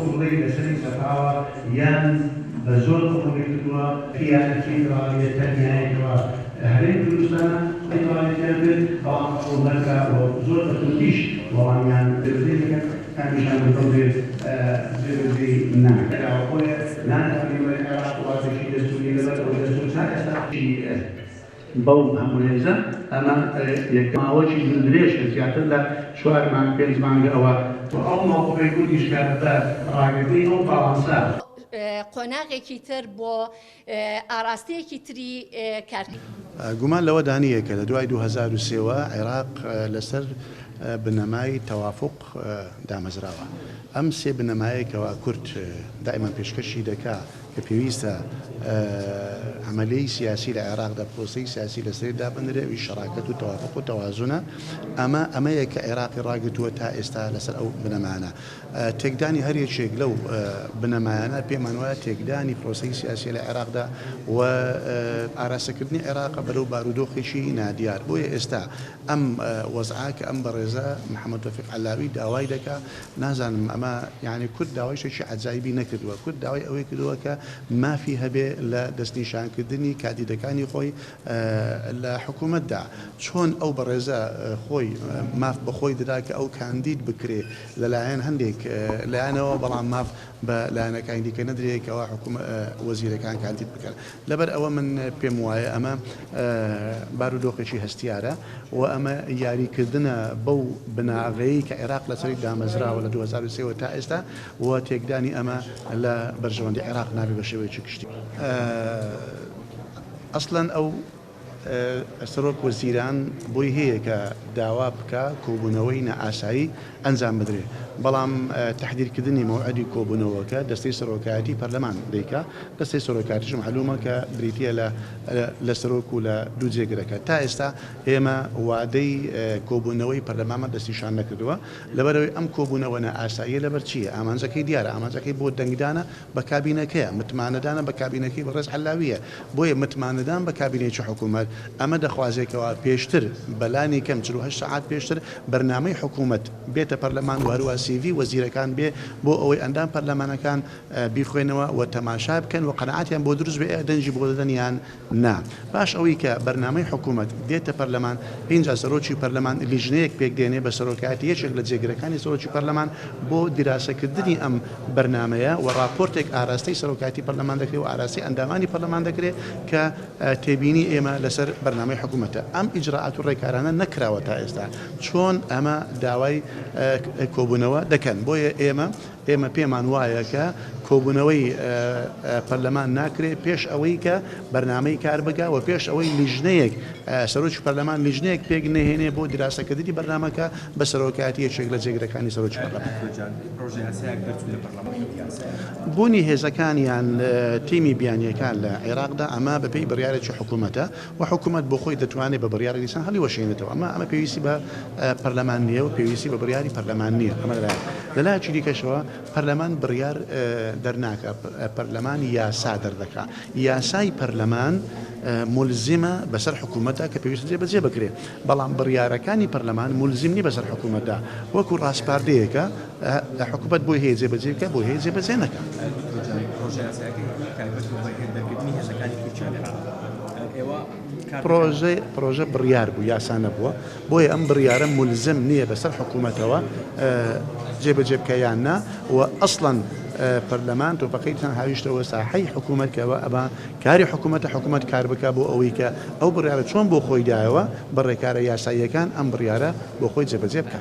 وڵی لەسەری سەفاوە یان بە زۆر قوڵی کردووە پیانەکی ڕاویە تەنیایەتەوە هەرێم کوردستانە ئەیوانێتیان کرد بەڵام قوڵەکە زۆر بەتونتیش وەڵامیان دەبێت هەمیشان بڵێت بێ ناکراوە خۆیە نانەوەی عێراق وڵاتێکی دەستوری لەبەر ئەو دەستور تا ئێستاشی بەو هەمووهێزە ئەمە یەکماوەکی درێژە زیاتر لە 4 مانگ 5 مانگە ئەوە ئەو مووقفی کوردیش کاتە ڕاگەکەی ئەو باڵانسە قۆناغێکی تر بۆ ئاراستەیەکی تری کار گومان لەوە دانیە کە لە دوای 2003ەوە عێراق لەسەر بنەمای تەوافق دامەزراوە ئەم سێ بنەمایەکەوە کورد دائما پێشکەشی دەکا کە پێویستە عملی سیاسی لە عێراقدا پرۆسەی سیاسی لەسەر دابنرێ شەراکەت و تەوافق و تەوازونە ئەمەیە کە عێراقی ڕاگرتووە تا ئێستا لەسەر ئەو بنەمانە تێکدانی هەر یەکێک لەو بنەمایانە پێمان وایە تێکدانی پرۆسەی سیاسی لە عێراقدا و ئاراستەکردنی عێراقە بەرەو بارودۆخێکی نادیار بۆیە ئێستا ئەم وەزعاکە ئەم بەڕێزە محەممەد تەوفیق عەلاوی داوای دەکا نازانم ئەمە یعنی کورد داوای شتێکی عەجایبی نەکردووە کورد داوای ئەوەی کردووە کە مافی هەبێ لە دەستنیشانکردنی کاندیدەکانی خۆی لە حکوومەتدا چۆن ئەو بەڕێزە خۆی ماف بەخۆی دەدا کە ئەو کاندید بکرێ لەلایەن هەندێک لایەنەوە بەڵام ماف بە لایەنەکانی دیکە نەدرێتەوە وەزیرەکان کاندید بکەن لەبەر ئەوە من پێم وایە ئەمە بارودۆخێکی هەستیارە و ئەمە یاریکردنە بەو بناغەیە کە عێراق لەسەری دامەزراوە لە 2023 تا ئێستا و تێکدانی ئەمە لە بەرژەوەندی عێراق نابێ بە شێوەیەکی گشتی ئەسڵەن ئەو سەرۆک وەزیران بۆی هەیە کە داوا بکە کۆبوونەوەی نەئاسایی ئەنجام بدرێ بەڵام تحدیرکردنی مەوعەدی کۆبوونەوەکە دەستەی سەرۆکایەتی پەرلەمان دەیکا دەستەی سەرۆکایەتیش معلومە کە بریتیە لە سەرۆک و لە دوو جێگرەکە تا ئێستا ئێمە وادەی کۆبوونەوەی پەرلەمانمە دەستیشان نەکردووە لەبەرەوەی ئەم کۆبوونەوە نەئاساییە لەبەر چییە ئامانجەکەی دیارە ئامانجەکەی بۆ دەنگدانە بە کابینەکەیە متمانەدانە بە کابینەکەی بەڕێز عەلاویە بۆیە متمانەدان بە کابینێکی حکوومەت ئەمە دەخوازێکەوە پێشتر بەلانی کەم 48 ساعات پێشتر بەرنامەی حکوومەت بێتە پەرلەمان و هەروە سیڤی وەزیرەکان بێ بۆ ئەوەی ئەندام پەرلەمانەکان بیرخوێنەوە و تەماشا بکەن و قەنەعاتیان بۆ دروست بێ دەنجی بۆ دەدەنیان نا باش ئەوەی کە بەرنامەی حکوومەت دێتە پەرلەمان پێنجا سەرۆکی پەرلەمان لیژنەیەک پێک دێنێ بە سەرۆکایەتی یەکێک لە جێگرەکانی سەرۆکی پەرلەمان بۆ دیراسەکردنی ئەم بەرنامەیە و راپۆرتێک ئاراستەی سەرۆکایەتی پەرلەمان دەکرێت و ئاراستی ئەندامانی پەرلەمان دەکرێت کە تێبینی ئێمە لەسەر بەرنامەی حکوومەتە ئەم ئیجراعات و ڕێکارانە نەکراوە تا ئێستا چۆن ئەمە داوای کۆبوونەوە دەکەن بۆیە ئێمە پێمان وایە کە کۆبوونەوەی پەرلەمان ناکرێت پێش ئەوەی کە بەرنامەی کار بگا و پێش ئەوەی لیژنەیەک سەرۆکی پەرلەمان لیژنەیەک پێک نەهێنێ بۆ دیراسەکردنی بەرنامەکە بە سەرۆکایەتی یەکێک لە جێگرەکانی سەرۆکی پەرلەمان بوونی هێزەکانیان تیمی بیانیەکان لە عێراقدا ئەمە بەپێی بڕیارێکی حکوومەتە و حکوومەت بۆ خۆی دەتوانێت بە بڕیاری دیسان هەڵی وەشێنێتەوە ئەمە پێویستی بە پەرلەمان نییە و پێویستی بە بڕیاری پەرلەمان نییە ئەمە لەلایەکی دیکەشەوە پەرلەمان بڕیار دەرناکە پەرلەمان یاسا دەردەکا یاسای پەرلەمان ملزمە بەسەر حکوومەتە کە پێویستە جێبەجێ بکرێت بەڵام بڕیارەکانی پەرلەمان ملزمنی بەسەر حکوومەتدا وەکو ڕاستپاردەیەکە حکوومەت بۆی هەیە جێبەجێ بکە بۆ هەیە جێبەجێ نەکە پرۆژە بڕیار بوو یاسا نەبووە بۆیە ئەم بڕیارە ملزم نییە بەسەر حکوومەتەوە جێبەجێ بکەیان نا و ئەسڵەن پەرلەمان تۆپەکەی تان هاویشتەوە ساحەی حکوومەتکەوە ئەمە کاری حکوومەت کار بکە بۆ ئەوەی کە ئەو بڕیارە چۆن بۆ خۆی دایەوە بە ڕێکارە یاساییەکان ئەم بڕیارە بۆ خۆی جێبەجێ بکە.